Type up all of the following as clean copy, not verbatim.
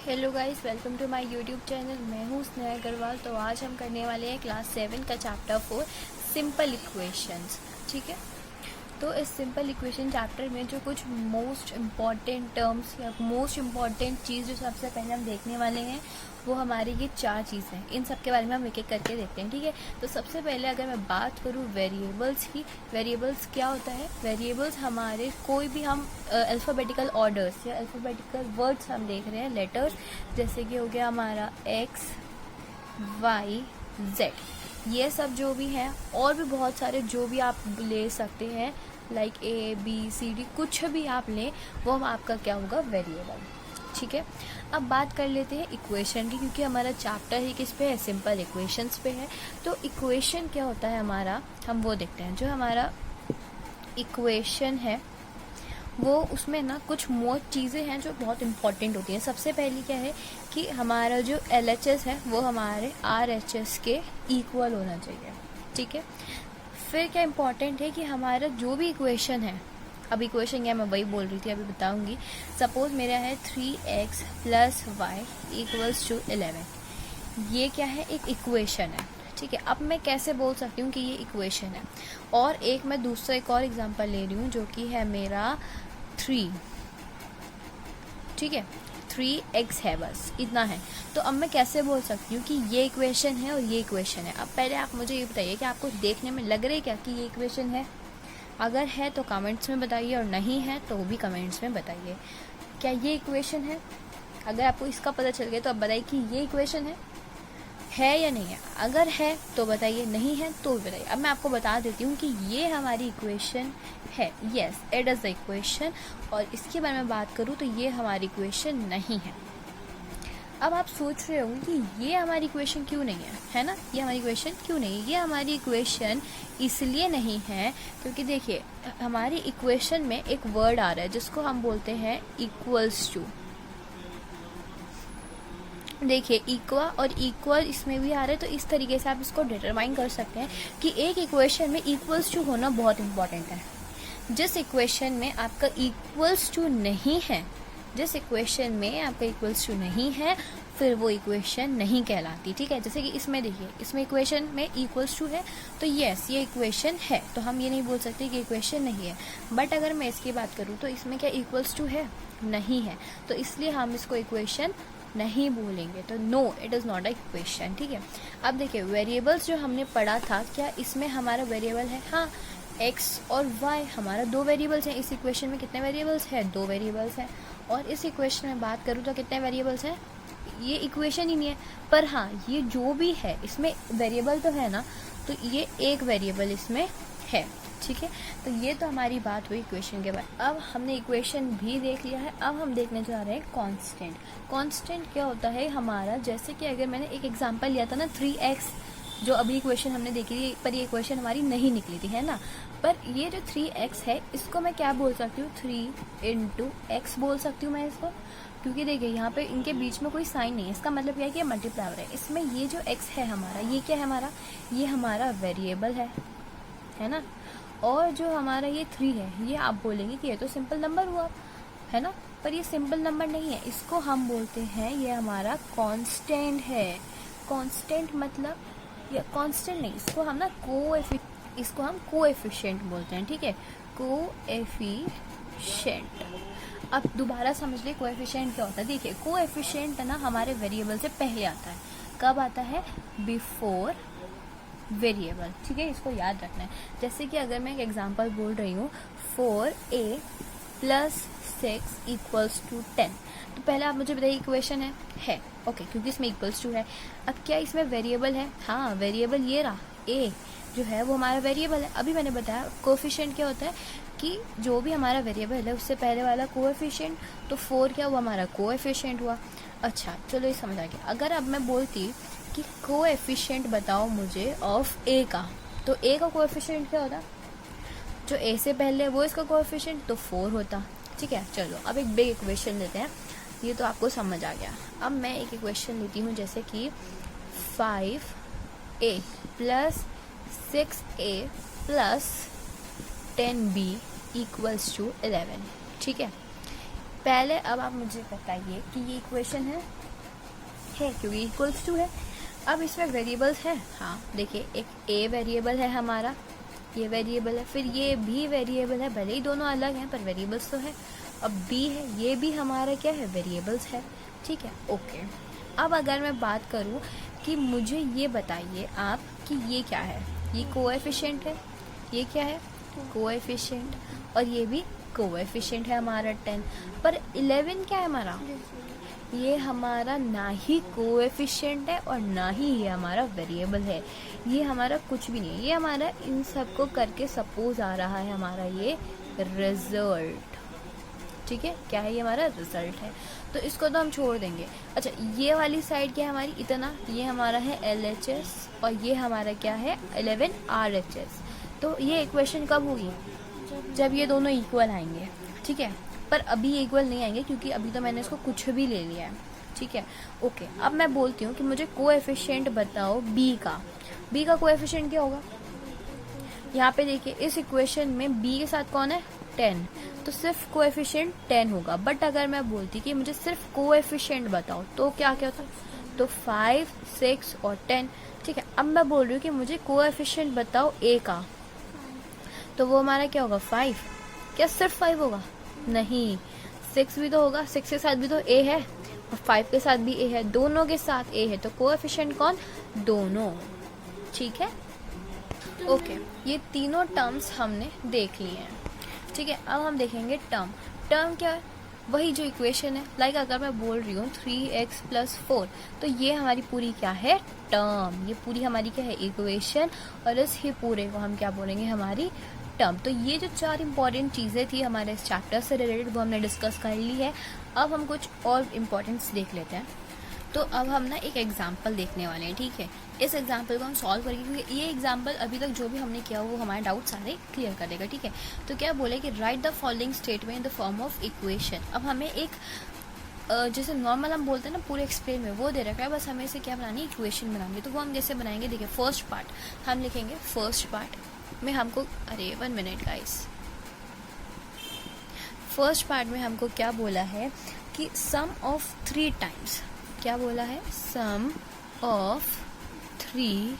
Hello guys, welcome to my YouTube channel. मैं हूँ स्नेहा अग्रवाल। तो आज हम करने वाले हैं क्लास 7 का चैप्टर 4 सिंपल इक्वेशंस। ठीक है, तो इस सिंपल इक्वेशन चैप्टर में जो कुछ मोस्ट इम्पॉर्टेंट टर्म्स या मोस्ट इम्पॉर्टेंट चीज़ जो सबसे पहले हम देखने वाले हैं वो हमारी ये 4 चीज़ हैं। इन सब के बारे में हम एक एक करके देखते हैं। ठीक है, तो सबसे पहले अगर मैं बात करूँ वेरिएबल्स की, वेरिएबल्स क्या होता है? वेरिएबल्स हमारे कोई भी हम अल्फ़ाबेटिकल ऑर्डर्स या अल्फ़ाबेटिकल वर्ड्स हम देख रहे हैं, लेटर्स, जैसे कि हो गया हमारा एक्स, वाई, जेड, ये सब जो भी हैं, और भी बहुत सारे जो भी आप ले सकते हैं, like A B C D, कुछ भी आप लें वो हम आपका क्या होगा? वेरिएबल। ठीक है, अब बात कर लेते हैं इक्वेशन की, क्योंकि हमारा चैप्टर ही किस पे है? सिंपल इक्वेशंस पे है। तो इक्वेशन क्या होता है हमारा, हम वो देखते हैं। जो हमारा इक्वेशन है वो उसमें ना कुछ मोस्ट चीज़ें हैं जो बहुत इंपॉर्टेंट होती हैं। सबसे पहली क्या है कि हमारा जो LHS है वो हमारे RHS के इक्वल होना चाहिए। ठीक है, फिर क्या इम्पॉर्टेंट है कि हमारा जो भी इक्वेशन है, अब इक्वेशन क्या मैं वही बोल रही थी, अभी बताऊंगी। सपोज मेरा है 3x + y = 11। ये क्या है? एक इक्वेशन है। ठीक है, अब मैं कैसे बोल सकती हूँ कि ये इक्वेशन है? और मैं दूसरा एक और एग्जांपल ले रही हूँ जो कि है मेरा 3। ठीक है, 3x है, बस इतना है। तो अब मैं कैसे बोल सकती हूँ कि ये इक्वेशन है और ये इक्वेशन है? अब पहले आप मुझे ये बताइए कि आपको देखने में लग रहा है क्या कि ये इक्वेशन है? अगर है तो कमेंट्स में बताइए, और नहीं है तो भी कमेंट्स में बताइए। क्या ये इक्वेशन है? अगर आपको इसका पता चल गया तो अब बताइए कि ये इक्वेशन है या नहीं है। अगर है तो बताइए, नहीं है तो भी बताइए। अब मैं आपको बता देती हूँ कि ये हमारी इक्वेशन है। Yes, it is the equation. और इसके बारे में बात करूँ तो ये हमारी इक्वेशन नहीं है। अब आप सोच रहे होंगे कि ये हमारी इक्वेशन क्यों नहीं है ना? ये हमारी इक्वेशन क्यों नहीं है? ये हमारी इक्वेशन इसलिए नहीं है क्योंकि देखिए, हमारी इक्वेशन में एक वर्ड आ रहा है जिसको हम बोलते हैं इक्वल्स टू। देखिए, इक्वा और इक्वल इसमें भी आ रहा है, तो इस तरीके से आप इसको डिटरमाइन कर सकते हैं कि एक इक्वेशन में इक्वल्स टू होना बहुत इंपॉर्टेंट है। जिस इक्वेशन में आपका इक्वल्स टू नहीं है, जिस इक्वेशन में आपका इक्वल्स टू नहीं है, फिर वो इक्वेशन नहीं कहलाती। ठीक है, जैसे कि इसमें देखिए, इसमें इक्वेशन में इक्वल्स टू है तो यस ये इक्वेशन है, तो हम ये नहीं बोल सकते कि इक्वेशन नहीं है। बट अगर मैं इसकी बात करूँ तो इसमें क्या इक्वल्स टू है? नहीं है, तो इसलिए हम इसको इक्वेशन नहीं बोलेंगे। तो no, it is not a equation. ठीक है, अब देखिए वेरिएबल्स जो हमने पढ़ा था, क्या इसमें हमारा वेरिएबल है? हाँ, एक्स और वाई हमारा 2 वेरिएबल्स हैं। इस इक्वेशन में कितने वेरिएबल्स हैं? 2 वेरिएबल्स हैं। और इस इक्वेशन में बात करूँ तो कितने वेरिएबल्स हैं? ये इक्वेशन ही नहीं है, पर हाँ ये जो भी है इसमें वेरिएबल तो है ना, तो ये एक वेरिएबल इसमें है। ठीक है, तो ये तो हमारी बात हुई इक्वेशन के बाद। अब हमने इक्वेशन भी देख लिया है, अब हम देखने जा रहे हैं कांस्टेंट। कांस्टेंट क्या होता है हमारा? जैसे कि अगर मैंने एक एग्जांपल लिया था ना 3x, जो अभी इक्वेशन हमने देखी थी, पर ये इक्वेशन हमारी नहीं निकली थी, है ना। पर ये जो 3x है इसको मैं क्या बोल सकती हूँ? 3 × x बोल सकती हूँ मैं इसको, क्योंकि देखिए यहाँ पे इनके बीच में कोई साइन नहीं है। इसका मतलब क्या है कि ये मल्टीप्लाई हो रहा है। इसमें ये जो x है हमारा, ये क्या है हमारा? ये हमारा वेरिएबल है ना। और जो हमारा ये 3 है, ये आप बोलेंगे कि ये तो सिंपल नंबर हुआ, है ना, पर ये सिंपल नंबर नहीं है। इसको हम बोलते हैं ये हमारा कांस्टेंट है। कांस्टेंट मतलब, या कांस्टेंट नहीं, इसको हम ना कोएफिशिएंट बोलते हैं। ठीक है, कोएफिशिएंट। अब दोबारा समझ ले कोएफिशिएंट क्या होता है। देखिए, कोएफिशिएंट ना हमारे वेरिएबल से पहले आता है। कब आता है? Before variable. ठीक है, इसको याद रखना है। जैसे कि अगर मैं एक एग्जांपल बोल रही हूँ 4a + 6 = 10, तो पहले आप मुझे बताइए इक्वेशन है ओके, क्योंकि इसमें इक्वल्स टू है। अब क्या इसमें वेरिएबल है? हाँ, वेरिएबल ये रहा, a जो है वो हमारा वेरिएबल है। अभी मैंने बताया कोएफिशिएंट क्या होता है कि जो भी हमारा वेरिएबल है उससे पहले वाला कोएफिशिएंट, तो 4 क्या हुआ? हमारा कोएफिशिएंट हुआ। अच्छा चलो, ये समझ आ गया। अगर अब मैं बोलती कि कोएफिशिएंट बताओ मुझे ऑफ a का, तो a का कोएफिशिएंट क्या होता? जो a से पहले वो इसका कोएफिशिएंट, तो 4 होता। ठीक है, चलो अब एक बिग इक्वेशन लेते हैं, ये तो आपको समझ आ गया। अब मैं एक इक्वेशन लेती हूँ, जैसे कि 5a + 6a + 10b = 11। ठीक है, पहले अब आप मुझे बताइए कि ये इक्वेशन है क्योंकि इक्वल्स टू है। अब इसमें वेरिएबल्स हैं, हाँ देखिए एक ए वेरिएबल है हमारा, ये वेरिएबल है, फिर ये भी वेरिएबल है, भले ही दोनों अलग हैं पर वेरिएबल्स तो है। अब बी है, ये भी हमारा क्या है, वेरिएबल्स है, ठीक है ओके। अब अगर मैं बात करूँ कि मुझे ये बताइए आप कि ये क्या है, ये कोएफिशिएंट है, ये क्या है कोएफिशिएंट, और ये भी कोएफिशिएंट है हमारा 10, पर 11 क्या है हमारा, ये हमारा ना ही कोएफिशिएंट है और ना ही ये हमारा वेरिएबल है, ये हमारा कुछ भी नहीं है, ये हमारा इन सबको करके सपोज आ रहा है हमारा ये रिजल्ट, ठीक है, क्या है ये हमारा रिजल्ट है, तो इसको तो हम छोड़ देंगे। अच्छा ये वाली साइड क्या है हमारी, इतना ये हमारा है LHS और ये हमारा क्या है 11 RHS। तो ये इक्वेशन कब होगी, जब ये दोनों इक्वल आएंगे, ठीक है, पर अभी इक्वल नहीं आएंगे क्योंकि अभी तो मैंने इसको कुछ भी ले लिया है, ठीक है ओके। अब मैं बोलती हूँ कि मुझे कोएफिशिएंट बताओ बी का कोएफिशिएंट क्या होगा। यहाँ पे देखिए इस इक्वेशन में बी के साथ कौन है 10, तो सिर्फ कोएफिशिएंट 10 होगा। बट अगर मैं बोलती कि मुझे सिर्फ कोएफिशिएंट बताओ तो क्या क्या होता, तो 5, 6 और 10, ठीक है। अब मैं बोल रही हूँ कि मुझे कोएफिशिएंट बताओ ए का, तो वो हमारा क्या होगा 5, क्या सिर्फ 5 होगा, नहीं 6 भी तो होगा, 6 के साथ भी तो ए है और 5 के साथ भी ए है, दोनों के साथ ए है, तो कोएफिशिएंट कौन, दोनों, ठीक है ओके। ये तीनों टर्म्स हमने देख लिए हैं, ठीक है। अब हम देखेंगे टर्म क्या है, वही जो इक्वेशन है, लाइक अगर मैं बोल रही हूँ 3x + 4, तो ये हमारी पूरी क्या है टर्म, ये पूरी हमारी क्या है इक्वेशन, और इस ही पूरे को हम क्या बोलेंगे हमारी टर्म। तो ये जो 4 इंपॉर्टेंट चीज़ें थी हमारे इस चैप्टर से रिलेटेड वो हमने डिस्कस कर ली है। अब हम कुछ और इम्पोर्टेंट्स देख लेते हैं। तो अब हम ना एक एग्जाम्पल देखने वाले हैं, ठीक है। इस एग्जाम्पल को हम सॉल्व करेंगे क्योंकि ये एग्जाम्पल अभी तक जो भी हमने किया वो हमारे डाउट सारे क्लियर कर देगा, ठीक है। तो क्या बोले कि right the following statement in the form of equation. अब हमें एक जैसे नॉर्मल हम बोलते हैं ना पूरे एक्सप्लेन में वो दे रखा है, बस हमें इसे क्या बनानी है इक्वेशन बनानी। तो वो हम कैसे बनाएंगे, देखिए फर्स्ट पार्ट हम लिखेंगे, फर्स्ट पार्ट में हमको, अरे 1 मिनट गाइस, फर्स्ट पार्ट में हमको क्या बोला है कि सम ऑफ 3 टाइम्स, क्या बोला है, sum of 3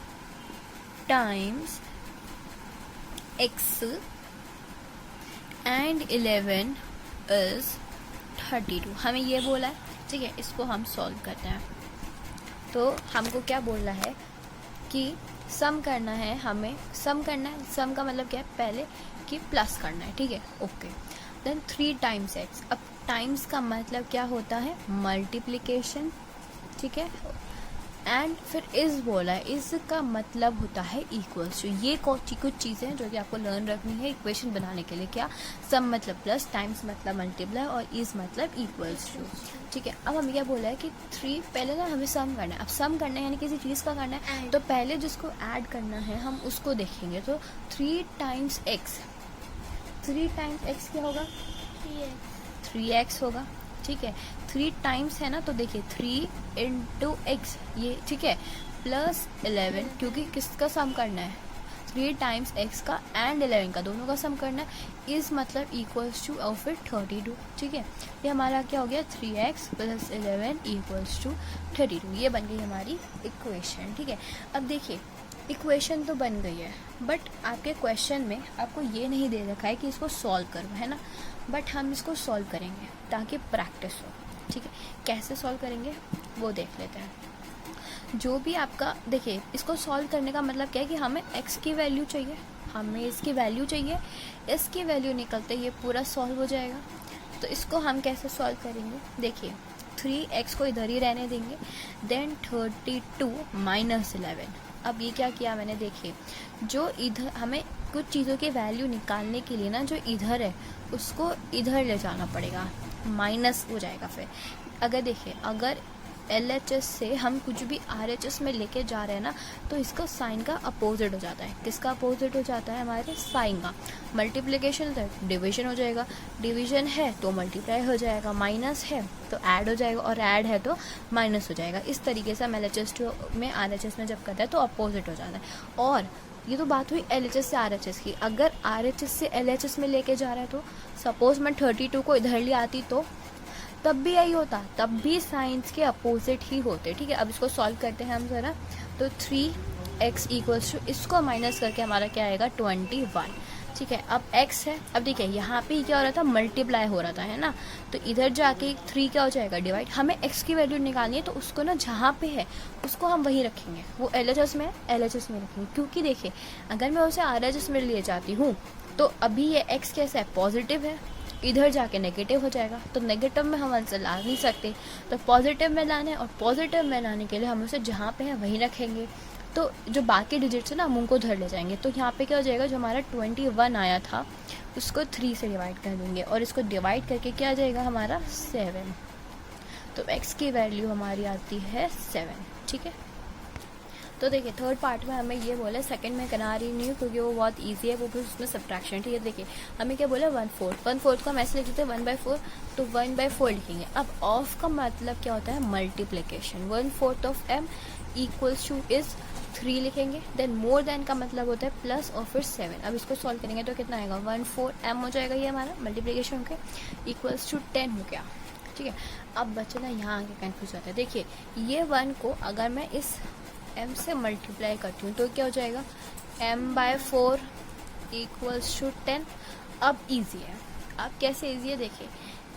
times x and 11 is 32, हमें ये बोला है, ठीक है। इसको हम सॉल्व करते हैं। तो हमको क्या बोलना है कि सम करना है, हमें सम करना है, सम का मतलब क्या है पहले कि प्लस करना है, ठीक है ओके। देन 3 टाइम्स x, अब टाइम्स का मतलब क्या होता है मल्टीप्लिकेशन, ठीक है। एंड फिर इज बोला है, इज का मतलब होता है इक्वल्स टू। ये कुछ चीज़ें जो कि आपको लर्न रखनी है इक्वेशन बनाने के लिए, क्या सम मतलब प्लस, टाइम्स मतलब मल्टीप्लाई और इज मतलब इक्वल्स टू, ठीक है। अब हमें क्या बोला है कि 3 पहले ना हमें सम करना है। अब सम करना है यानी किसी चीज़ का करना है, तो पहले जिसको ऐड करना है हम उसको देखेंगे। तो 3 टाइम्स x, 3 टाइम्स x क्या होगा 3x होगा, ठीक है। 3 टाइम्स है ना, तो देखिए 3 × x ये, ठीक है, प्लस 11 क्योंकि किसका सम करना है 3 टाइम्स x का एंड 11 का, दोनों का सम करना है। इस मतलब इक्वल्स टू और फिर 32, ठीक है। ये हमारा क्या हो गया 3x + 11 = 32, ये बन गई हमारी इक्वेशन, ठीक है। अब देखिए इक्वेशन तो बन गई है, बट आपके क्वेश्चन में आपको ये नहीं दे रखा है कि इसको सॉल्व करो, है ना, बट हम इसको सॉल्व करेंगे ताकि प्रैक्टिस हो, ठीक है। कैसे सॉल्व करेंगे वो देख लेते हैं। जो भी आपका, देखिए इसको सॉल्व करने का मतलब क्या है कि हमें x की वैल्यू चाहिए, हमें इसकी वैल्यू चाहिए, इसकी वैल्यू निकलते ये पूरा सॉल्व हो जाएगा। तो इसको हम कैसे सॉल्व करेंगे, देखिए 3x को इधर ही रहने देंगे, देन 32 - 11। अब ये क्या किया मैंने, देखिए जो इधर हमें कुछ चीज़ों की वैल्यू निकालने के लिए ना जो इधर है उसको इधर ले जाना पड़ेगा, माइनस हो जाएगा। फिर अगर देखिए अगर LHS से हम कुछ भी RHS में लेके जा रहे हैं ना, तो इसका साइन का अपोजिट हो जाता है। किसका अपोजिट हो जाता है, हमारे साइन का। मल्टीप्लिकेशन है डिवीजन हो जाएगा, डिवीजन है तो मल्टीप्लाई हो जाएगा, माइनस है तो ऐड हो जाएगा, और ऐड है तो माइनस हो जाएगा। इस तरीके से हम LHS में RHS में जब करते हैं तो अपोजिट हो जाता है। और ये तो बात हुई LHS से RHS की। अगर RHS से LHS में लेके जा रहा है तो सपोज मैं 32 को इधर ले आती तो तब भी यही होता, तब भी साइंस के अपोजिट ही होते, ठीक है। अब इसको सॉल्व करते हैं हम ज़रा। तो 3x इक्वल्स टू, इसको माइनस करके हमारा क्या आएगा 21, ठीक है। अब x है, अब देखिए यहाँ पे क्या हो रहा था, मल्टीप्लाई हो रहा था, है ना। तो इधर जाके 3 क्या हो जाएगा डिवाइड। हमें x की वैल्यू निकालनी है, तो उसको ना जहाँ पे है उसको हम वहीं रखेंगे। वो LHS में है, LHS में रखेंगे, क्योंकि देखिए अगर मैं उसे RHS में ले जाती हूँ तो अभी ये x कैसा है, पॉजिटिव है, इधर जाके नेगेटिव हो जाएगा। तो नेगेटिव में हम आंसर ला नहीं सकते, तो पॉजिटिव में लाना है, और पॉजिटिव में लाने के लिए हम उसे जहाँ पे है वहीं रखेंगे। तो जो बाकी डिजिट्स है ना हम उनको धर ले जाएंगे। तो यहाँ पे क्या हो जाएगा, जो हमारा 21 आया था उसको 3 से डिवाइड कर देंगे, और इसको डिवाइड करके क्या आ जाएगा हमारा 7। तो x की वैल्यू हमारी आती है 7, ठीक है। तो देखिए थर्ड पार्ट में हमें ये बोला, सेकंड में करा रही नहीं हूँ क्योंकि वो बहुत इजी है, वो भी उसमें सब्ट्रैक्शन, ठीक है। देखिए हमें क्या बोला 1/4 को हम ऐसे लिख देते हैं 1/4, तो 1/4 लिखेंगे। अब ऑफ का मतलब क्या होता है, multiplication. 1/4 of m equals two is 3 लिखेंगे। देन मोर देन का मतलब होता है प्लस और फिर 7। अब इसको सॉल्व करेंगे तो कितना आएगा, 1/4m हो जाएगा, ये हमारा मल्टीप्लिकेशन के इक्वल्स टू 10 हो गया, ठीक है। अब बच्चे ना यहाँ आके कन्फ्यूज होता है। देखिए ये 1 को अगर मैं इस m से मल्टीप्लाई करती हूँ तो क्या हो जाएगा, m/4 इक्वल्स टू 10। अब ईजी है, अब कैसे ईजी है, देखिए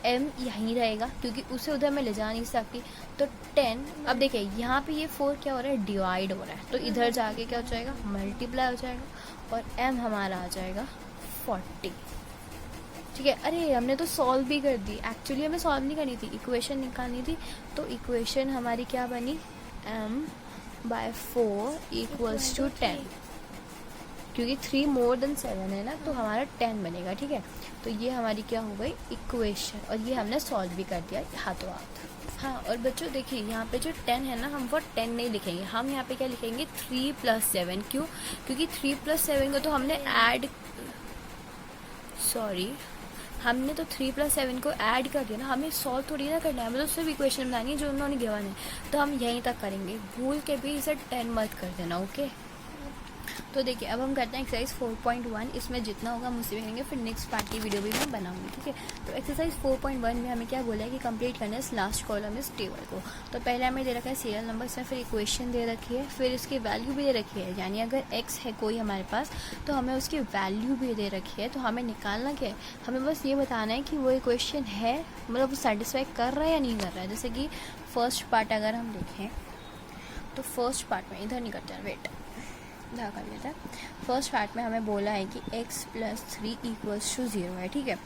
m यहीं रहेगा क्योंकि उसे उधर मैं ले जा नहीं सकती, तो 10। अब देखिए यहाँ पे ये 4 क्या हो रहा है, डिवाइड हो रहा है, तो इधर जाके क्या हो जाएगा, मल्टीप्लाई हो जाएगा, और m हमारा आ जाएगा 40, ठीक है। अरे हमने तो सॉल्व भी कर दी, एक्चुअली हमें सॉल्व नहीं करनी थी, इक्वेशन निकालनी थी। तो इक्वेशन हमारी क्या बनी, m/4 इक्वल्स टू 10, क्योंकि 3 मोर देन 7 है ना, तो हमारा 10 बनेगा, ठीक है। तो ये हमारी क्या हो गई इक्वेशन, और ये हमने सॉल्व भी कर दिया हाथों हाथ। हाँ, और बच्चों देखिए यहाँ पे जो 10 है ना, हम वो 10 नहीं लिखेंगे, हम यहाँ पे क्या लिखेंगे 3 + 7। क्यों, क्योंकि 3 + 7 को तो हमने हमने तो 3 + 7 को ऐड कर दिया ना, हमें सॉल्व थोड़ी ना करना है, हमें तो सिर्फ इक्वेशन बनानी है जो उन्होंने गिवन है। तो हम यहीं तक करेंगे, भूल के भी इसे 10 मत कर देना, ओके। तो देखिए अब हम करते हैं एक्सरसाइज 4.1, इसमें जितना होगा हम उसी में करेंगे, फिर नेक्स्ट पार्ट की वीडियो भी मैं बनाऊंगी, ठीक है। तो एक्सरसाइज 4.1 में हमें क्या बोला है कि कंप्लीट करना है इस लास्ट कॉलम इस टेबल को। तो पहले हमें दे रखा है सीरियल नंबर, इसमें फिर इक्वेशन दे रखी है, फिर इसकी वैल्यू भी दे रखी है, यानी अगर x है कोई हमारे पास तो हमें उसकी वैल्यू भी दे रखी है। तो हमें निकालना क्या है, हमें बस ये बताना है कि वो इक्वेशन है, मतलब वो सेटिस्फाई कर रहा है या नहीं कर रहा है। जैसे कि फर्स्ट पार्ट अगर हम देखें तो फर्स्ट पार्ट में इधर नहीं करते हैं, वेट इधर कर लेते हैं। फर्स्ट पार्ट में हमें बोला है कि x + 3 इक्वल्स टू 0 है, ठीक है।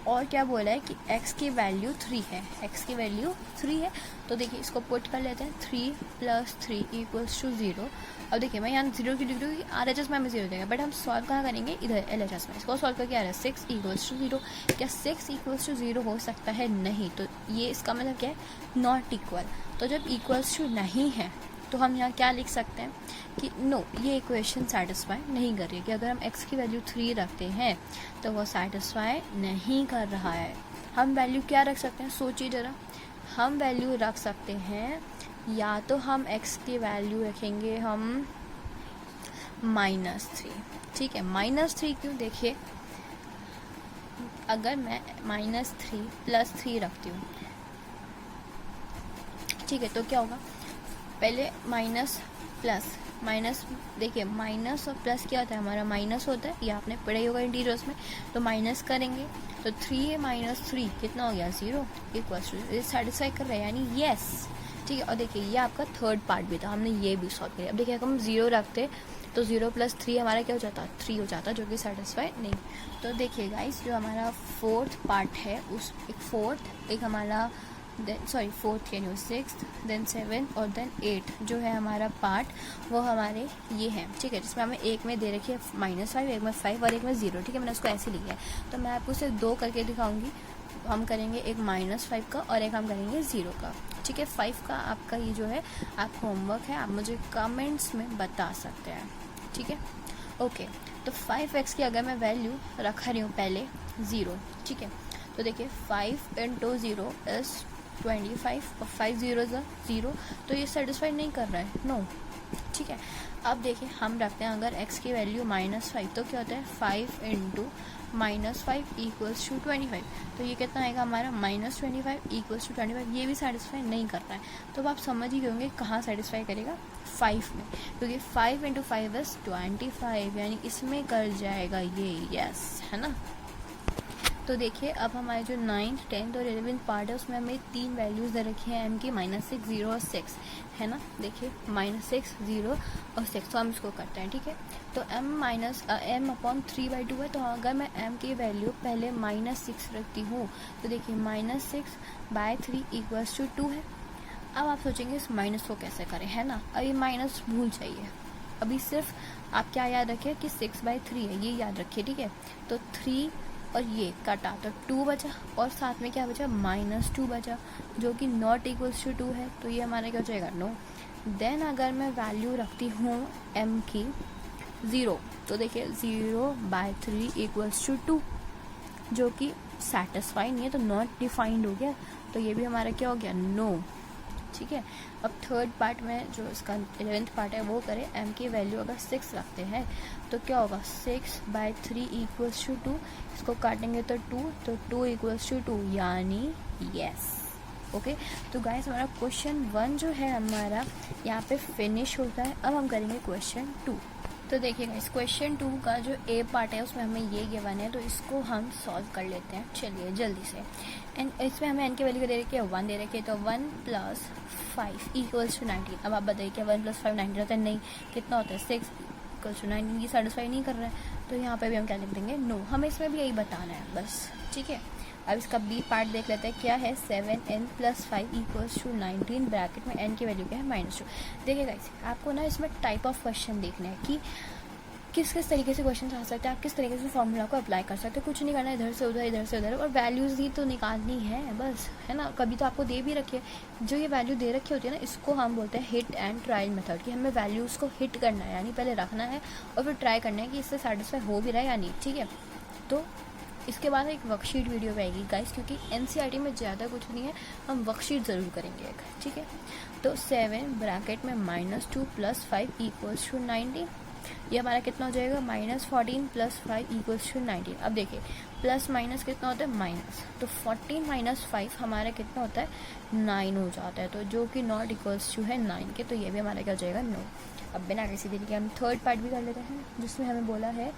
और क्या बोला है कि x की वैल्यू 3 है, x की वैल्यू 3 है। तो देखिए इसको पुट कर लेते हैं, 3 + 3 इक्वल्स टू 0। अब देखिए मैं यहाँ 0 की डिग्री RHS में हमें 0 देगा, बट हम सॉल्व कहाँ करेंगे, इधर LHS में। इसको सॉल्व करके आ रहा है 6 इक्वल्स टू 0। क्या 6 इक्वल्स टू 0 हो सकता है, नहीं। तो ये इसका मतलब क्या है, नॉट इक्वल। तो जब इक्वल्स टू नहीं है तो हम यहाँ क्या लिख सकते हैं कि नो, ये इक्वेशन सेटिस्फाई नहीं कर रही है, कि अगर हम x की वैल्यू 3 रखते हैं तो वो सेटिस्फाई नहीं कर रहा है। हम वैल्यू क्या रख सकते हैं, सोचिए ज़रा। हम वैल्यू रख सकते हैं, या तो हम x की वैल्यू रखेंगे हम -3, ठीक है। -3 क्यों, देखिए अगर मैं -3 + 3 रखती हूँ, ठीक है, तो क्या होगा, पहले माइनस प्लस माइनस, देखिए माइनस और प्लस क्या होता है, हमारा माइनस होता है, ये आपने पढ़ा ही होगा इंटीरियर्स में। तो माइनस करेंगे तो 3 - 3 कितना हो गया, 0 इक्वल्स टू, सेटिस्फाई कर रहे हैं यानी यस, ठीक है। और देखिए ये आपका थर्ड पार्ट भी था, हमने ये भी सॉल्व किया। अब देखिए अगर हम 0 रखते तो 0 + 3 हमारा क्या हो जाता, 3 हो जाता, जो कि सेटिस्फाई नहीं। तो देखिए गाइस, जो हमारा फोर्थ पार्ट है, उस एक फोर्थ, एक हमारा फोर्थ यानी 6th, देन 7 और देन 8 जो है हमारा पार्ट, वो हमारे ये हैं, ठीक है। जिसमें हमें एक में दे रखी है -5, एक में 5 और एक में 0, ठीक है। मैंने उसको ऐसे लिखा है, तो मैं आपको सिर्फ 2 करके दिखाऊंगी। हम करेंगे एक -5 का और एक हम करेंगे 0 का, ठीक है। 5 का आपका ये जो है आप होमवर्क है, आप मुझे कमेंट्स में बता सकते हैं, ठीक है, ओके। तो 5x की अगर मैं वैल्यू रखा रही हूँ पहले 0, ठीक है। तो देखिए 5 × 0 इज़ 25 और 5 0 0, तो ये सेटिस्फाई नहीं कर रहा है, नो। ठीक है, अब देखिए हम रखते हैं अगर x की वैल्यू -5 तो क्या होता है 5 इंटू -5 इक्वल्स टू 25, तो ये कितना आएगा हमारा -25 इक्वल्स टू 25, ये भी सेटिस्फाई नहीं कर रहा है। तो अब आप समझ ही गए होंगे कहाँ सेटिस्फाई करेगा, 5 में, क्योंकि 5 इंटू 5 इज 25, यानी इसमें कर जाएगा ये, यस, है ना। तो देखिए अब हमारे जो 9th 10th और 11th पार्ट है उसमें हमें 3 वैल्यूज़ दे रखी हैं m की, -6 0 और 6, है ना। देखिए -6 0 और 6, तो हम इसको करते हैं, ठीक है। तो m/3/2 है, तो अगर मैं m की वैल्यू पहले -6 रखती हूँ तो देखिए -6/3 इक्वल्स टू 2 है। अब आप सोचेंगे इस माइनस को कैसे करें, है ना। अब ये माइनस भूल जाइए, अभी सिर्फ आप क्या याद रखिए कि 6/3 है, ये याद रखिए, ठीक है। तो 3 और ये कटा तो 2 बचा, और साथ में क्या बचा -2 बचा, जो कि नॉट इक्वल्स टू 2 है, तो ये हमारा क्या हो जाएगा, नो। देन अगर मैं वैल्यू रखती हूँ m की 0, तो देखिए 0/3 इक्वल्स टू 2, जो कि सेटिस्फाई नहीं है, तो नॉट डिफाइंड हो गया, तो ये भी हमारा क्या हो गया, नो। ठीक है, अब थर्ड पार्ट में जो इसका 11th पार्ट है वो करें। m की वैल्यू अगर 6 रखते हैं तो क्या होगा, 6/3 इक्वल्स टू 2, इसको काटेंगे तो 2, तो 2 इक्वल्स टू 2, यानी यस। ओके, तो गाइस हमारा क्वेश्चन 1 जो है हमारा यहाँ पे फिनिश होता है। अब हम करेंगे क्वेश्चन 2। तो देखिए गाइस क्वेश्चन 2 का जो ए पार्ट है उसमें हमें ये गिवन है, तो इसको हम सॉल्व कर लेते हैं, चलिए जल्दी से। एंड इसमें हमें एन की वैल्यू दे रखी है 1 दे रखी है, तो 1 + 5 इक्वल्स टू 19। अब आप बताइए क्या 1 + 5 19 होता है, नहीं, कितना होता है 6 इक्वल्स टू 19, ये सेटिस्फाई नहीं कर रहा है, तो यहाँ पे भी हम क्या लिख देंगे, नो। हमें इसमें भी यही बताना है बस, ठीक है। अब इसका बी पार्ट देख लेते हैं, क्या है 7n + 5 इक्वल्स टू 19, ब्रैकेट में n की वैल्यू क्या है -2। देखिए गाइस आपको ना इसमें टाइप ऑफ क्वेश्चन देखना है कि किस किस तरीके से क्वेश्चन आ सकते हैं, आप किस तरीके से फॉर्मूला को अप्लाई कर सकते हैं। कुछ नहीं करना है, इधर से उधर इधर से उधर, और वैल्यूज़ ही तो निकालनी है बस, है ना। कभी तो आपको दे भी रखी है, जो ये वैल्यू दे रखी होती है ना, इसको हम बोलते हैं हिट एंड ट्रायल मेथड, कि हमें वैल्यूज़ को हिट करना है, यानी पहले रखना है और फिर ट्राई करना है कि इससे सेटिस्फाई हो भी रहा है या नहीं, ठीक है। तो इसके बाद एक वर्कशीट वीडियो पे आएगी गाइस, क्योंकि एनसीईआरटी में ज़्यादा कुछ नहीं है, हम वर्कशीट ज़रूर करेंगे एक, ठीक है। तो 7 ब्रैकेट में -2 + 5 इक्वल्स टू 19, ये हमारा कितना हो जाएगा, -14 + 5 इक्वल्स टू 19। अब देखिए प्लस माइनस कितना होता है, माइनस, तो 14 - 5 हमारा कितना होता है, 9 हो जाता है, तो जो कि नॉट इक्वल्स टू है 9 के, तो ये भी हमारा क्या हो जाएगा, नो। अब बिना किसी दिन के हम थर्ड पार्ट भी कर लेते हैं, जिसमें हमें बोला है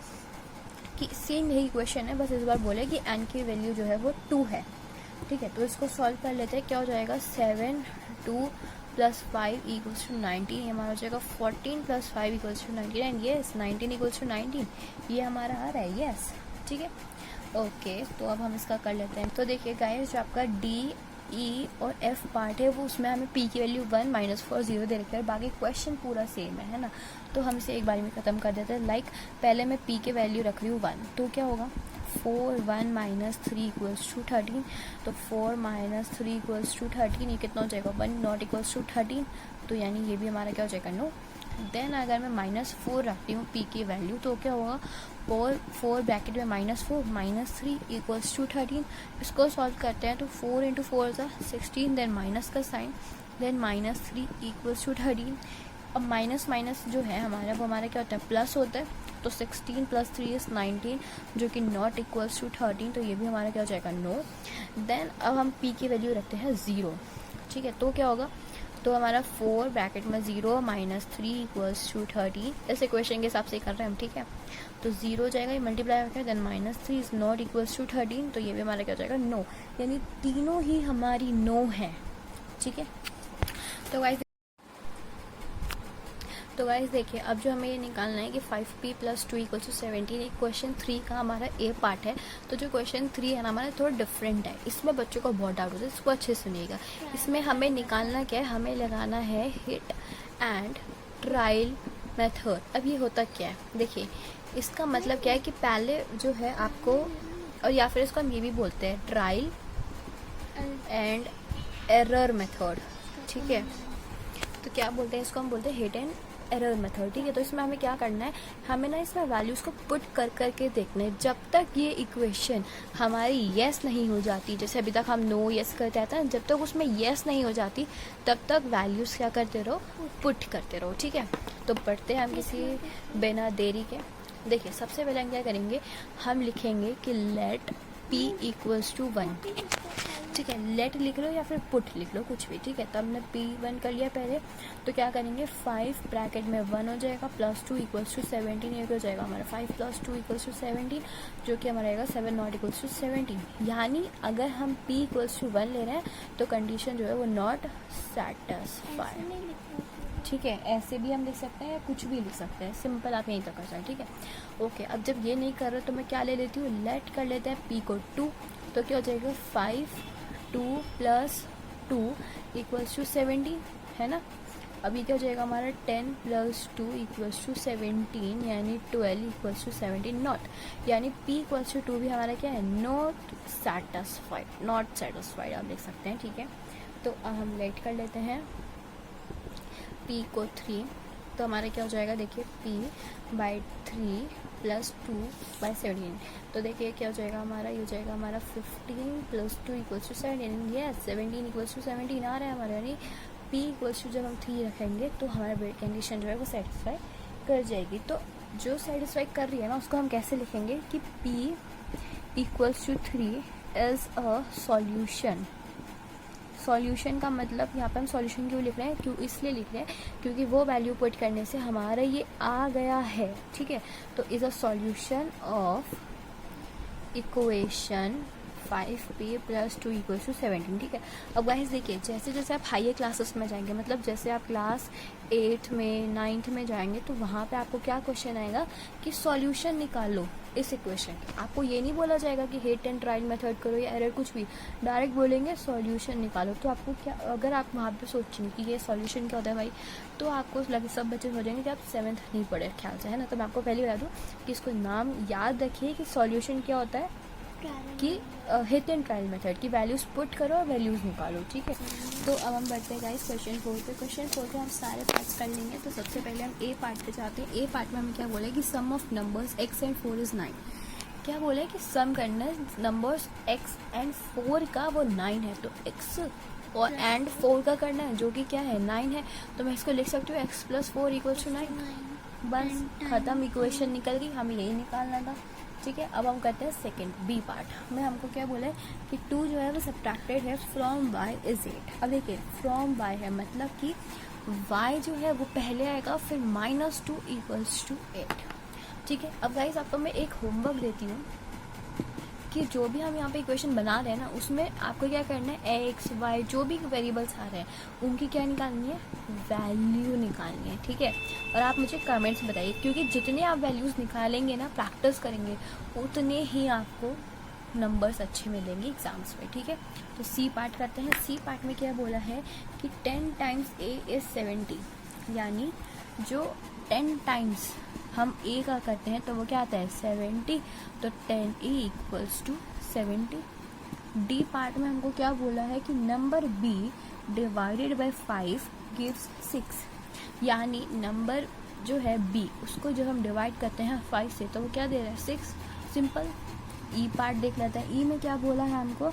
कि सेम यही क्वेश्चन है, बस इस बार बोले कि n की वैल्यू जो है वो 2 है, ठीक है। तो इसको सॉल्व कर लेते हैं, क्या हो जाएगा, 7 2 + 5 इक्वल्स टू 19, ये हमारा हो जाएगा 14 + 5 equals to 19, and yes 19 equals to 19, ये हमारा आ रहा है, यस, ठीक है। ओके, तो अब हम इसका कर लेते हैं। तो देखिए गाइस जो आपका डी ई और एफ पार्ट है वो, उसमें हमें पी की वैल्यू 1 -4 0 दे रखी है, और बाकी क्वेश्चन पूरा सेम है ना। तो हम इसे एक बार में ख़त्म कर देते हैं। लाइक पहले मैं पी के वैल्यू रख रही हूँ 1, तो क्या होगा, 4 1 - 3 इक्वल्स टू 13, तो 4 - 3 इक्वल्स टू 13, ये कितना हो जाएगा, 1 नॉट इक्वल्स टू 13, तो यानी ये भी हमारा क्या हो जाएगा, नो। देन अगर मैं -4 रखती हूँ पी की वैल्यू, तो क्या होगा, 4 ब्रैकेट में -4 - 3 इक्वल्स टू 13, इसको सॉल्व करते हैं, तो 4 × 4 = 16, देन माइनस का साइन, देन -3 इक्वल्स टू 13। अब माइनस माइनस जो है हमारा वो हमारा क्या होता है, प्लस होता है, तो 16 + 3 = 19, जो कि नॉट इक्वल्स टू 13, तो ये भी हमारा क्या हो जाएगा, नो। देन अब हम पी की वैल्यू रखते हैं 0, ठीक है। तो क्या होगा, तो हमारा 4 ब्रैकेट में 0 - 3 इक्वल्स टू 13, ऐसे क्वेश्चन के हिसाब से कर रहे हैं हम, ठीक है। तो 0 हो जाएगा, ये मल्टीप्लाई होकर, then -3 is not equals to 13, तो ये भी हमारा क्या हो जाएगा, नो। यानी तीनों ही हमारी नो है, ठीक है। तो गाइस देखिए अब जो हमें ये निकालना है कि 5p + 2 = 17, एक क्वेश्चन 3 का हमारा ए पार्ट है। तो जो क्वेश्चन 3 है ना हमारा थोड़ा डिफरेंट है, इसमें बच्चों को बहुत डाउट होता है, इसको अच्छे से सुनिएगा। इसमें हमें निकालना क्या है, हमें लगाना है हिट एंड ट्रायल मेथड। अब ये होता क्या है, देखिए इसका मतलब क्या है कि पहले जो है आपको, और या फिर इसको हम ये भी बोलते हैं ट्रायल एंड एरर मेथड, ठीक है। तो क्या बोलते हैं इसको, हम बोलते हैं हिट एंड एरर मेथड, ठीक है। तो इसमें हमें क्या करना है, हमें ना इसमें वैल्यूज़ को पुट कर करके देखना है। जब तक ये इक्वेशन हमारी येस नहीं हो जाती, जैसे अभी तक हम नो येस करते आते हैं, जब तक उसमें येस नहीं हो जाती तब तक वैल्यूज़ क्या करते रहो, पुट करते रहो, ठीक है। तो पढ़ते हैं हम किसी बिना देरी के। देखिए सबसे पहले हम क्या करेंगे, हम लिखेंगे कि लेट p इक्वल्स टू 1, ठीक है। लेट लिख लो या फिर पुट लिख लो, कुछ भी, ठीक है। तो हमने p1 कर लिया पहले, तो क्या करेंगे 5 ब्रैकेट में 1 हो जाएगा प्लस 2 इक्वल्स टू 17, ये हो जाएगा हमारा 5 प्लस 2 इक्वल्स टू 17, जो कि हमारा आएगा 7 नॉट इक्वल्स टू 17। यानी अगर हम p इक्वल्स टू 1 ले रहे हैं तो कंडीशन जो है वो नॉट सेटिस्फाइड, ठीक है। ऐसे भी हम लिख सकते हैं या कुछ भी लिख सकते हैं, सिंपल आप यहीं तक कर सकते, ठीक है। ओके, अब जब ये नहीं कर रहे तो मैं क्या ले लेती हूँ, लेट कर लेते हैं p को 2, तो क्या हो जाएगा 5 2 प्लस 2 इक्वल्स टू 17, है ना। अभी क्या हो जाएगा हमारा 10 प्लस 2 इक्वल्स टू 17, यानी 12 इक्वल्स टू 17 नॉट, यानी p इक्वल्स टू 2 भी हमारा क्या है, नॉट सेटिस्फाइड, नॉट सेटिस्फाइड आप लिख सकते हैं, ठीक है। तो अब हम लेट कर लेते हैं p को 3, तो हमारा क्या हो जाएगा, देखिए p बाई 3 प्लस 2 बाई 17, तो देखिए क्या हो जाएगा हमारा, ये हो जाएगा हमारा 15 plus 2 equals to 17, yes 17 equals to 17 आ रहा है हमारा, यानी p इक्वल्स टू जब हम 3 रखेंगे तो हमारा ब्रेड कंडीशन जो है वो सेटिस्फाई कर जाएगी। तो जो सेटिस्फाई कर रही है ना उसको हम कैसे लिखेंगे कि p equals to 3 is a solution. Solution का मतलब यहाँ पे हम सॉल्यूशन क्यों लिख रहे हैं, क्यों इसलिए लिख रहे हैं क्योंकि वो वैल्यू पुट करने से हमारा ये आ गया है, ठीक है। तो is a solution of equation 5p plus 2 equals to 17, ठीक है। अब गाइस देखिए जैसे जैसे आप हायर क्लासेस में जाएंगे, मतलब जैसे आप क्लास 8 में 9th में जाएंगे तो वहाँ पे आपको क्या क्वेश्चन आएगा कि सॉल्यूशन निकालो इस इक्वेशन की। आपको ये नहीं बोला जाएगा कि हिट एंड ट्रायल मेथड करो या एरर कुछ भी, डायरेक्ट बोलेंगे सॉल्यूशन निकालो। तो आपको क्या, अगर आप वहाँ पे सोचेंगे कि ये सॉल्यूशन क्या होता है भाई, तो आपको लगे सब बच्चे हो जाएंगे कि आप 7th नहीं पढ़े ख्याल से, है ना। तो मैं आपको पहले बता दूँ कि इसको नाम याद रखिए कि सॉल्यूशन क्या होता है, कि हिट एंड ट्रायल मेथड की वैल्यूज़ पुट करो और वैल्यूज़ निकालो, ठीक है। तो अब हम बढ़ते हैं गाइस क्वेश्चन 4 पे। क्वेश्चन 4 पे हम सारे पार्ट्स कर लेंगे। तो सबसे पहले हम ए पार्ट पे जाते हैं। ए पार्ट में हमें क्या बोला है कि sum of numbers x and 4 is 9। क्या बोला है कि सम करना है नंबर्स x एंड 4 का, वो 9 है, तो x और एंड 4 का करना है जो कि क्या है 9 है। तो मैं इसको लिख सकती हूँ x प्लस 4 इक्वल्स टू 9, बस खत्म, इक्वेशन निकल गई, हमें यही निकालना था, ठीक है। अब हम करते हैं सेकंड बी पार्ट में। हमको क्या बोला है कि 2 जो है वो सब्ट्रैक्टेड है फ्रॉम y इज 8। अब देखिए फ्रॉम y है मतलब कि y जो है वो पहले आएगा, फिर -2 इक्वल्स टू 8, ठीक है। अब गाइस आपको मैं एक होमवर्क देती हूँ कि जो भी हम यहाँ पे इक्वेशन बना रहे हैं ना उसमें आपको क्या करना है, x y जो भी वेरिएबल्स आ रहे हैं उनकी क्या निकालनी है, वैल्यू निकालनी है, ठीक है। और आप मुझे कमेंट्स बताइए, क्योंकि जितने आप वैल्यूज़ निकालेंगे ना, प्रैक्टिस करेंगे, उतने ही आपको नंबर्स अच्छे मिलेंगे एग्जाम्स में, ठीक है। तो सी पार्ट करते हैं। सी पार्ट में क्या बोला है कि 10 टाइम्स a इज़ 70, यानी जो 10 टाइम्स हम a का करते हैं तो वो क्या आता है 70, तो 10a equals to 70। D part में हमको क्या बोला है कि number b divided by 5 gives 6, यानी नंबर जो है b उसको जब हम डिवाइड करते हैं 5 से तो वो क्या दे रहा है 6, सिंपल। ई पार्ट देख लेते हैं। ई में क्या बोला है हमको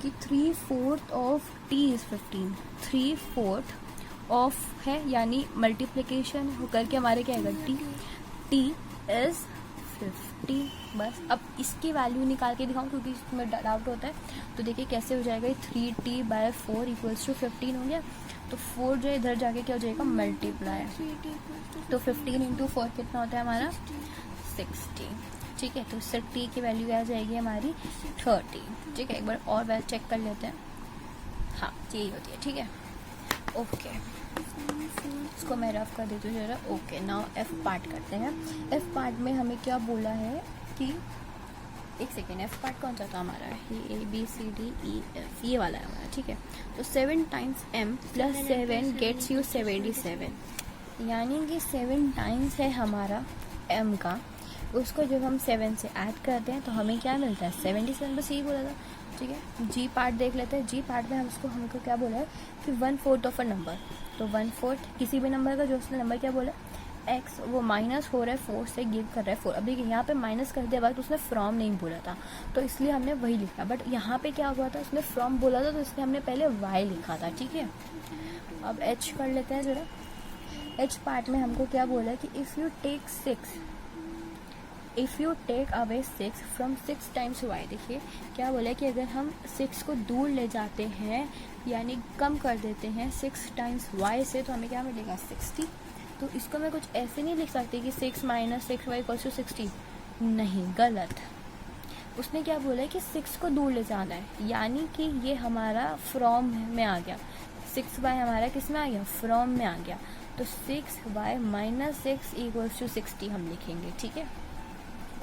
कि 3/4 ऑफ t इज़ 15, 3/4 ऑफ है यानी मल्टीप्लिकेशन होकर के हमारे क्या आएगा t इज़ 50, बस। अब इसकी वैल्यू निकाल के दिखाऊं क्योंकि इसमें डाउट होता है, तो देखिए कैसे हो जाएगा, 3t/4 इक्वल्स टू 15 हो गया, तो 4 जो इधर जाके क्या हो जाएगा मल्टीप्लाई, तो 15 इंटू 4 कितना होता है हमारा 60, ठीक है। तो इससे t की वैल्यू आ जाएगी हमारी 30, ठीक है। एक बार और वैल्यू चेक कर लेते हैं, हाँ यही होती है, ठीक है। ओके, इसको मैं रफ कर देती हूँ जरा। ओके, नाउ एफ पार्ट करते हैं। एफ पार्ट में हमें क्या बोला है कि एक सेकेंड, एफ पार्ट कौन सा था हमारा, ये A B C D E F ये वाला है हमारा, ठीक है। तो 7 times m plus 7 gets you 77, यानी कि 7 टाइम्स है हमारा m का, उसको जब हम 7 से ऐड करते हैं तो हमें क्या मिलता है 77, बस यही बोला था। ठीक है। जी पार्ट देख लेते हैं। जी पार्ट में हमको क्या बोला है कि 1/4 ऑफ अ नंबर, तो 1/4 किसी भी नंबर का जो उसने नंबर क्या बोला एक्स, वो माइनस हो रहा है 4 से गिव कर रहा है 4। अब देखिए यहाँ पे माइनस कर दिया बाद उसने फ्रॉम नहीं बोला था तो इसलिए हमने वही लिखा, बट यहाँ पे क्या हुआ था उसने फ्रॉम बोला था तो इसलिए हमने पहले वाई लिखा था, ठीक है। अब एच कर लेते हैं जरा। एच पार्ट में हमको क्या बोला है कि if you take away 6 from 6 times y, देखिए क्या बोला है कि अगर हम 6 को दूर ले जाते हैं यानी कम कर देते हैं 6 टाइम्स वाई से तो हमें क्या मिलेगा 60। तो इसको मैं कुछ ऐसे नहीं लिख सकती कि 6 - 6y = 60, नहीं, गलत। उसने क्या बोला है कि 6 को दूर ले जाना है यानी कि ये हमारा फ्रॉम में आ गया, 6y हमारा किस में आ गया फ्रॉम में आ गया, तो 6y - 6 = 60 हम लिखेंगे, ठीक है।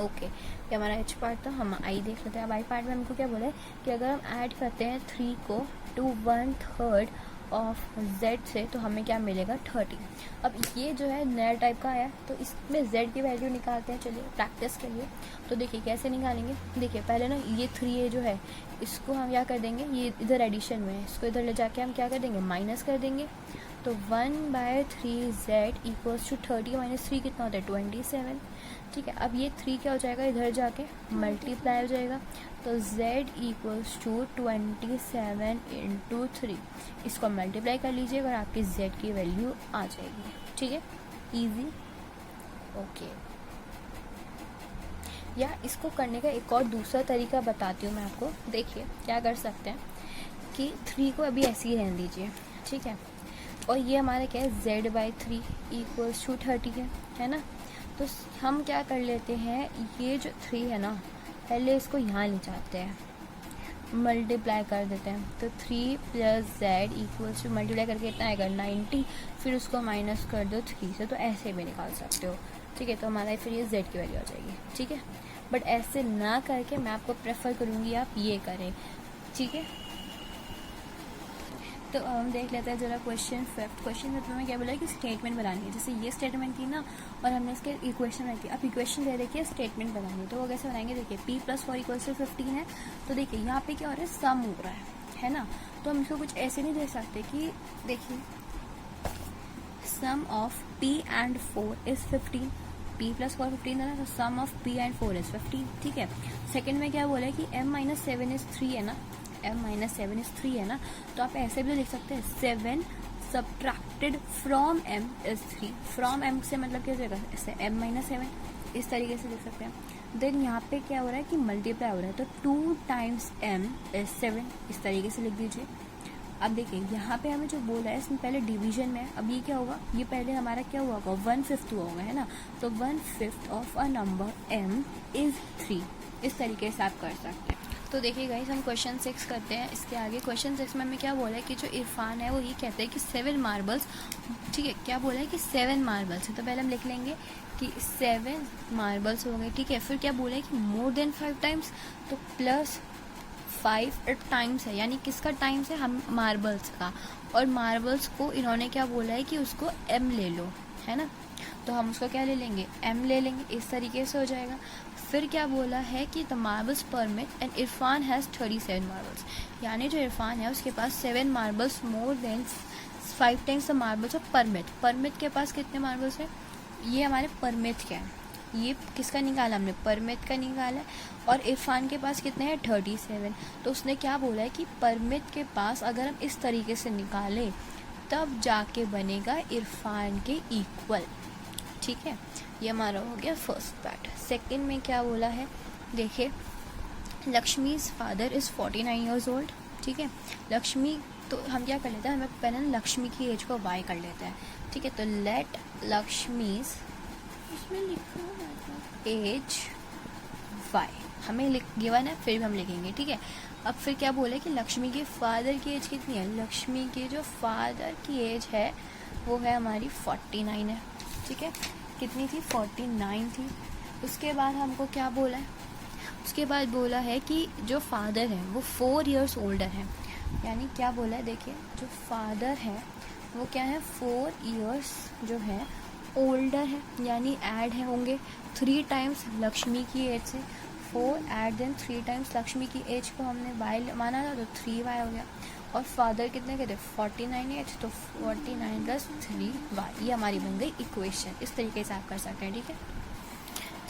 ओके, ये हमारा एच पार्ट था। हम आई देख लेते हैं। अब आई पार्ट में हमको क्या बोला है कि अगर हम ऐड करते हैं 3 को टू 1/3 ऑफ z से तो हमें क्या मिलेगा 30। अब ये जो है नया टाइप का आया तो इसमें z की वैल्यू निकालते हैं, चलिए प्रैक्टिस के लिए। तो देखिए कैसे निकालेंगे, देखिए पहले ना ये 3 जो है इसको हम क्या कर देंगे, ये इधर एडिशन में है, इसको इधर ले जाके हम क्या कर देंगे माइनस कर देंगे। तो 1/3z = 30 - 3 कितना होता है 27, ठीक है। अब ये 3 क्या हो जाएगा इधर जाके मल्टीप्लाई हो जाएगा, तो z = 27 × 3, इसको मल्टीप्लाई कर लीजिएगा और आपकी z की वैल्यू आ जाएगी, ठीक है, इजी। ओके, या इसको करने का एक और दूसरा तरीका बताती हूँ मैं आपको। देखिए क्या कर सकते हैं कि 3 को अभी ऐसे ही रहने दीजिए, ठीक है, और ये हमारा क्या है z/3 = 30 है ना। तो हम क्या कर लेते हैं, ये जो 3 है ना पहले इसको यहाँ ले जाते हैं, मल्टीप्लाई कर देते हैं, तो 3 + z मल्टीप्लाई करके इतना आएगा 90, फिर उसको माइनस कर दो 3 से, तो ऐसे भी निकाल सकते हो, ठीक है। तो हमारा फिर ये z की वैल्यू आ जाएगी, ठीक है। बट ऐसे ना करके मैं आपको प्रेफर करूँगी आप ये करें, ठीक है। तो हम देख लेते हैं जरा क्वेश्चन 5। क्वेश्चन 5 में क्या बोला है कि स्टेटमेंट बनानी है, जैसे ये स्टेटमेंट थी ना और हमने इसके इक्वेशन बनाई थी। अब इक्वेशन दे देखिए स्टेटमेंट बनानी है तो वो कैसे बनाएंगे, देखिए p + 4 = 15 है, तो देखिए यहाँ पे क्या हो रहा है सम हो रहा है ना। तो हम इसको कुछ ऐसे नहीं दे सकते कि देखिए सम of p and 4 is 15, p + 4 15 है ना, तो सम ऑफ p and 4 is 15, ठीक है। सेकेंड में क्या बोला है कि m - 7 is 3 है ना, m - 7 is 3 है ना, तो आप ऐसे भी लिख सकते हैं 7 subtracted from m is 3, from m से मतलब क्या हो जाएगा ऐसे m - 7, इस तरीके से लिख सकते हैं। देन यहाँ पे क्या हो रहा है कि मल्टीप्लाई हो रहा है, तो 2 × m is 7, इस तरीके से लिख दीजिए। अब देखिए यहाँ पे हमें जो बोला है इसमें पहले डिवीजन में है, अब ये क्या होगा, ये पहले हमारा क्या हुआ होगा 1/5 हुआ होगा है ना, तो 1/5 of a number m is 3, इस तरीके से आप कर सकते हैं। तो देखिए गाइस हम क्वेश्चन 6 करते हैं। इसके आगे क्वेश्चन 6 में हमें क्या बोला है कि जो इरफान है वो ये कहते हैं कि 7 मार्बल्स, ठीक है, क्या बोला है कि 7 मार्बल्स है, तो पहले हम लिख लेंगे कि 7 मार्बल्स हो गए, ठीक है। फिर क्या बोला है कि मोर देन 5 टाइम्स, तो +5 टाइम्स है, यानी किसका टाइम्स है हम मार्बल्स का, और मार्बल्स को इन्होंने क्या बोला है कि उसको m ले लो, है ना, तो हम उसको क्या ले लेंगे m ले लेंगे, इस तरीके से हो जाएगा। फिर क्या बोला है कि the marbles permit and Irfan has 37 marbles, यानी जो इरफान है उसके पास 7 marbles more than 5 times the marbles of permit. Permit के पास कितने मार्बल्स हैं, ये हमारे परमिट के हैं, ये किसका निकाला हमने परमिट का निकाला है, और इरफान के पास कितने हैं 37। तो उसने क्या बोला है कि परमिट के पास अगर हम इस तरीके से निकालें तब जाके बनेगा इरफान के इक्वल, ठीक है। ये हमारा हो गया फर्स्ट पार्ट। सेकंड में क्या बोला है, देखिए लक्ष्मीज़ फादर इज़ 49 years old, ठीक है। लक्ष्मी, तो हम क्या कर लेते हैं, हमें पहले लक्ष्मी की एज को वाई कर लेते हैं, ठीक है। तो लेट लक्ष्मीज़ इसमें लिखो एज वाई, हमें गिवन है फिर भी हम लिखेंगे, ठीक है। अब फिर क्या बोले कि लक्ष्मी के फादर की एज कितनी है, लक्ष्मी के जो फादर की एज है वो है हमारी 49 है, ठीक है। कितनी थी 49 थी। उसके बाद हमको क्या बोला है, उसके बाद बोला है कि जो फादर है वो 4 years ओल्डर है, यानी क्या बोला है, देखिए जो फादर है वो क्या है 4 years जो है ओल्डर है, यानी ऐड है होंगे 3 टाइम्स लक्ष्मी की एज से, 4 ऐड देन 3 टाइम्स लक्ष्मी की एज को हमने y माना था तो 3y हो गया, और फादर कितने के थे 49 एज, तो 49 प्लस 3y, ये हमारी बन गई इक्वेशन। इस तरीके से आप कर सकते हैं, ठीक है।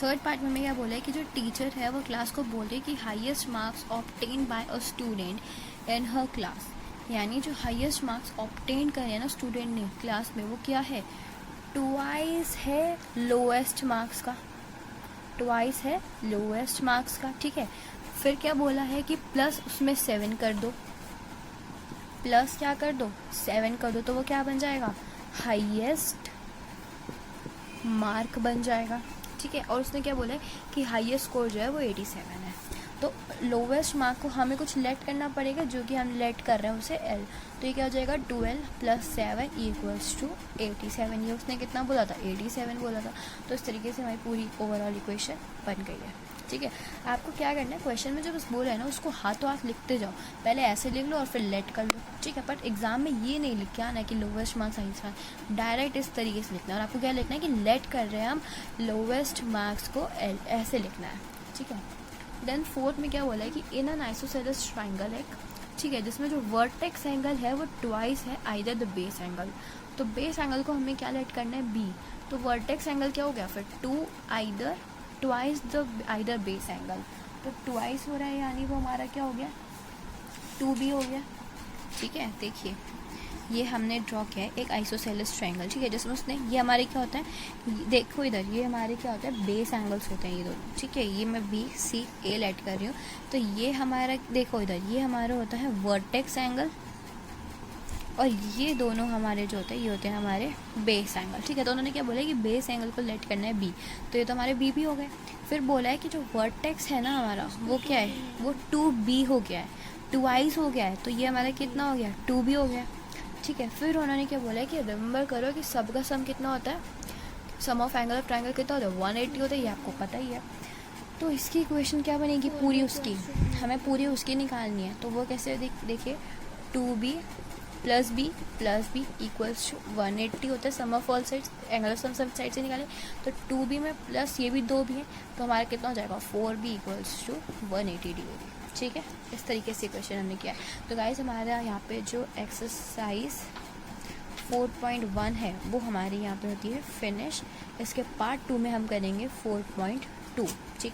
थर्ड पार्ट में हमें क्या बोला है कि जो टीचर है वो क्लास को बोले कि highest marks obtain bye a student in her class, यानी जो हाईएस्ट मार्क्स ऑब्टेन करे ना स्टूडेंट ने क्लास में वो क्या है, ट्वाइस है लोएस्ट मार्क्स का, ट्वाइस है लोएस्ट मार्क्स का, ठीक है। फिर क्या बोला है कि प्लस उसमें 7 कर दो, प्लस क्या कर दो 7 कर दो, तो वो क्या बन जाएगा हाईएस्ट मार्क बन जाएगा, ठीक है। और उसने क्या बोला है कि हाईएस्ट स्कोर जो है वो 87 है, तो लोवेस्ट मार्क को हमें कुछ लेट करना पड़ेगा, जो कि हम लेट कर रहे हैं उसे एल, तो ये क्या हो जाएगा 12 प्लस 7 इक्वल्स टू 87, ये उसने कितना बोला था 87 बोला था। तो इस तरीके से हमारी पूरी ओवरऑल इक्वेशन बन गई है, ठीक है। आपको क्या करना है, क्वेश्चन में जो बस बोल रहे हैं ना उसको हाथों हाथ लिखते जाओ, पहले ऐसे लिख लो और फिर लेट कर लो, ठीक है। बट एग्जाम में ये नहीं लिख के आना है कि lowest marks highest marks, direct इस तरीके से लिखना है। और आपको क्या लिखना है कि लेट कर रहे हैं हम लोवेस्ट मार्क्स को एल, ऐसे लिखना है, ठीक है। देन फोर्थ में क्या बोला है कि इन एन आइसोसेलेस ट्राइंगल है, ठीक है, जिसमें जो वर्टेक्स एंगल है वो ट्वाइस है आइदर द बेस एंगल, तो बेस एंगल को हमें क्या लेट करना है बी, तो वर्टेक्स एंगल क्या हो गया फिर 2 either twice the either base angle, तो ट्वाइस हो रहा है यानी वो हमारा क्या हो गया 2b हो गया, ठीक है। देखिए ये हमने ड्रॉ किया है एक आइसोसेलेस ट्रायंगल, ठीक है, जिसमें उसने ये हमारे क्या होता है, देखो इधर ये हमारे क्या होता है बेस एंगल्स होते हैं ये दोनों, ठीक है। ये मैं बी सी ए लेट कर रही हूँ, तो ये हमारा देखो इधर ये हमारा होता है वर्टेक्स एंगल, और ये दोनों हमारे जो होते हैं ये होते हैं हमारे बेस एंगल, ठीक है। तो उन्होंने क्या बोला कि बेस एंगल को लेट करना है बी, तो ये तो हमारे बी भी हो गए। फिर बोला है कि जो वर्टेक्स है ना हमारा वो क्या है, वो 2b हो गया है, ट्वाइस हो गया है, तो ये हमारा कितना हो गया 2b हो गया, ठीक है। फिर उन्होंने क्या बोला है कि रिमेंबर करो कि सब का सम कितना होता है, sum of angle of triangle कितना होता है 180 होता है, ये आपको पता ही है। तो इसकी इक्वेशन क्या बनेगी पूरी उसकी, हमें पूरी उसकी निकालनी है, तो वो कैसे देखिए 2b plus B equals to 180 होता है, sum of all sides angle of some side से निकालें, तो 2b में प्लस ये भी 2 भी है, तो हमारा कितना हो जाएगा 4b इक्वल्स टू 180 डिग्री, ठीक है। इस तरीके से क्वेश्चन हमने किया है। तो गाइस हमारा यहाँ पे जो एक्सरसाइज 4.1 है वो हमारी यहाँ पे होती है फिनिश, इसके पार्ट 2 में हम करेंगे 4.2, ठीक।